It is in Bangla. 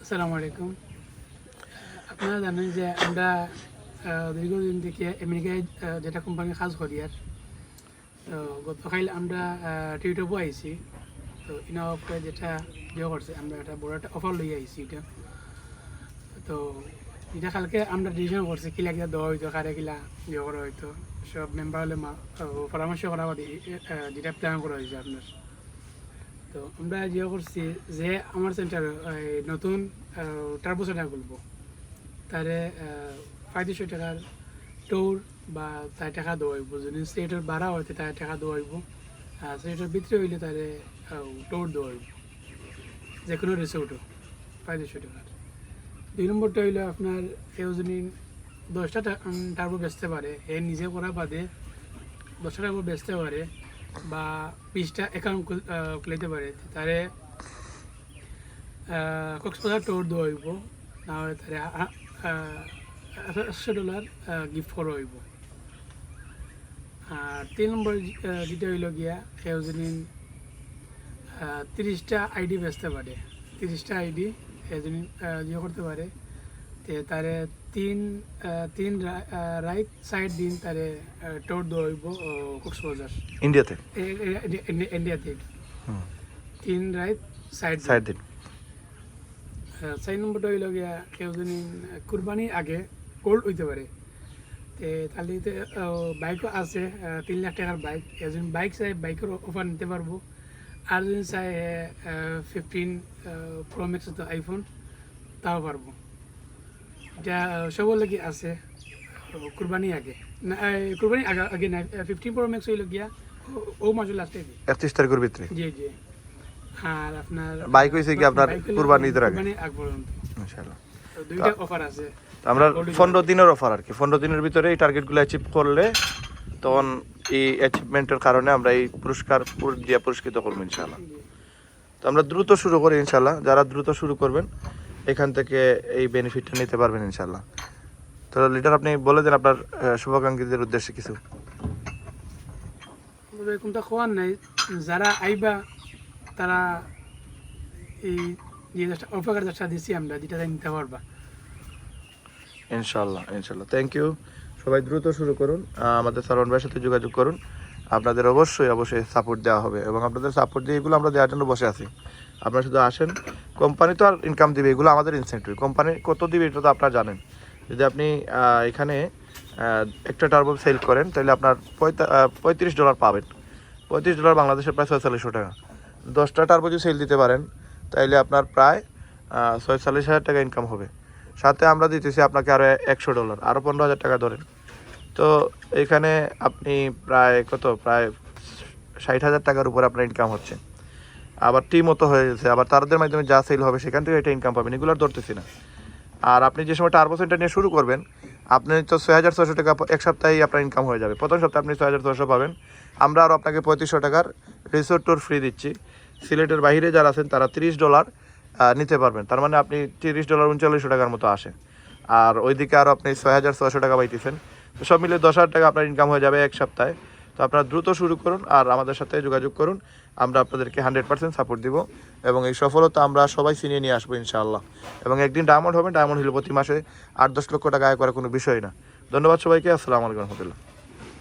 আসসালামু আলাইকুম। আপনারা জানেন যে আমরা দীর্ঘদিন থেকে আমেরিকায় যেটা কোম্পানি কাজ করি আর তো গতকাল আমরা টিউটোবও আইছি। তো ইনাওকে যেটা করছে আমরা একটা বড় একটা অফার লই আইছি এটা। তো এটা কালকে আমরা ডিসিশন করছি কিলা কিলা দেওয়া হইতো কারে কিলা করা হইতো সব মেম্বার হলে পরামর্শ করা যেটা প্ল্যান করা হয়েছে আপনার। তো আমরা করছি যে আমার সেন্টার নতুন টার্বো সেন্টার খুলবো তারে 3500 টাকার টোর বা তার টাকা দেওয়া হইব। যদি স্টেটের ভাড়া হইতে তার টাকা দেওয়া হইব, আর স্টেটের ভিতরে হইলে তারে টোর দেওয়া হইব, যে কোনো রিসোর্টও 3500 টাকার। 2 নম্বরটা হইলো আপনার কেউ যদি 10টা টার্বো বেচতে পারে, এ নিজে করা বাদে 10টা টার্বো বেচতে পারে বা 20টা অ্যাকাউন্ট খুলাইতে পারে, তারে কক্সবাজার টোর দেওয়া হইব, না হলে তারে $800 গিফট করা হইব। আর 3 নম্বর যেটা হইল গিয়া কেউ যদি 30টা আইডি বেচতে পারে, 30টা আইডি যদি করতে পারে, তারে তিন রাইট সাইড দিন তারে টোর দেওয়া হইব কক্সবাজার ইন্ডিয়াতে। ইন্ডিয়া থেকে 3 রাইট সাইড দিন। 4 নম্বরটা হইল গিয়া কেউ যদি কুরবানির আগে গোল্ড হইতে পারে, তাহলে বাইকও আছে 3 লাখ টাকার বাইক, একজন বাইক চাই বাইকের অফার নিতে পারবো। আর যদি চাই 15 প্রো ম্যাক্স তো আইফোন তাও পারবো। এটা সবার লাগে আছে কুরবানি আগে না, কুরবানি আগে না, 15 প্রো ম্যাক্স হইল গিয়া ও মাসের লাস্টে 31 তারিখের ভিতরে। জি জি। আর আপনার বাইক হইছে কি আপনার কুরবানি ঈদের আগে আগ পর্যন্ত ইনশাআল্লাহ। তো দুইটা অফার আছে। আমরা 15 দিনের অফার আর কি, 15 দিনের ভিতরে এই টার্গেটগুলো অ্যাচিভ করলে তখন এই অ্যাচিভমেন্টের কারণে আমরা এই পুরস্কার দিয়ে পুরস্কৃত করবো ইনশাআল্লাহ। তো আমরা দ্রুত শুরু করি ইনশাআল্লাহ, যারা দ্রুত শুরু করবেন এখান থেকে এই বেনিফিটটা নিতে পারবেন ইনশাআল্লাহ। তো লিডার আপনি বলে দেন আপনার শুভাকাঙ্ক্ষীদের উদ্দেশ্যে কিছু। কোনটা খোয়ার নাই, যারা আইবা তারা এই যে অফার যেটা দিছি আমরা যেটা নিতে পারবা ইনশাআল্লাহ ইনশাআল্লাহ। Thank you. সবাই দ্রুত শুরু করুন, আমাদের সারওয়ান ভাইয়ের সাথে যোগাযোগ করুন, আপনাদের অবশ্যই সাপোর্ট দেওয়া হবে এবং আপনাদের সাপোর্ট দিয়ে এগুলো আমরা দেওয়ার জন্য বসে আছি। আপনারা শুধু আসেন, কোম্পানি তো আর ইনকাম দিবে, এগুলো আমাদের ইনসেন্টিভ। কোম্পানি কত দিবে এটা তো আপনারা জানেন। যদি আপনি এখানে একটা টার্বো সেল করেন তাহলে আপনার $35 পাবেন। $35 বাংলাদেশের প্রায় 4600 টাকা। 10টা টার্বো যদি সেল দিতে পারেন তাইলে আপনার প্রায় 46,000 টাকা ইনকাম হবে। সাথে আমরা দিতেছি আপনাকে আরও $100, আরও 15,000 টাকা ধরেন। তো এখানে আপনি প্রায় প্রায় 60,000 টাকার উপরে আপনার ইনকাম হচ্ছে। আবার টিম মতো হয়ে গেছে, আবার তাদের মাধ্যমে যা সেল হবে সেখান থেকে এটা ইনকাম পাবেন, এগুলো আর ধরতেছি না। আর আপনি যে সময় টার্বো সেন্টার নিয়ে শুরু করবেন, আপনি তো 6,600 টাকা এক সপ্তাহেই আপনার ইনকাম হয়ে যাবে। প্রথম সপ্তাহে আপনি 6,600 পাবেন। আমরা আরও আপনাকে 3500 টাকার রিসোর্ট ট্যুর ফ্রি দিচ্ছি। সিলেটের বাইরে যারা আছেন তারা $30 নিতে পারবেন, তার মানে আপনি $30 3900 টাকার মতো আসে। আর ওইদিকে আরও আপনি 6,600 টাকা পাইতেছেন। তো সব মিলে 10,000 টাকা আপনার ইনকাম হয়ে যাবে এক সপ্তাহে। তো আপনারা দ্রুত শুরু করুন আর আমাদের সাথে যোগাযোগ করুন, আমরা আপনাদেরকে 100% সাপোর্ট দিব এবং এই সফলতা আমরা সবাই ছিনিয়ে নিয়ে আসবো ইনশাআল্লাহ। এবং একদিন ডায়মন্ড হবেন, ডায়মন্ড হলে প্রতি মাসে 8-10 লক্ষ টাকা আয় করা কোনো বিষয় না। ধন্যবাদ সবাইকে। আসসালামু আলাইকুম রহমতুল্লাহ।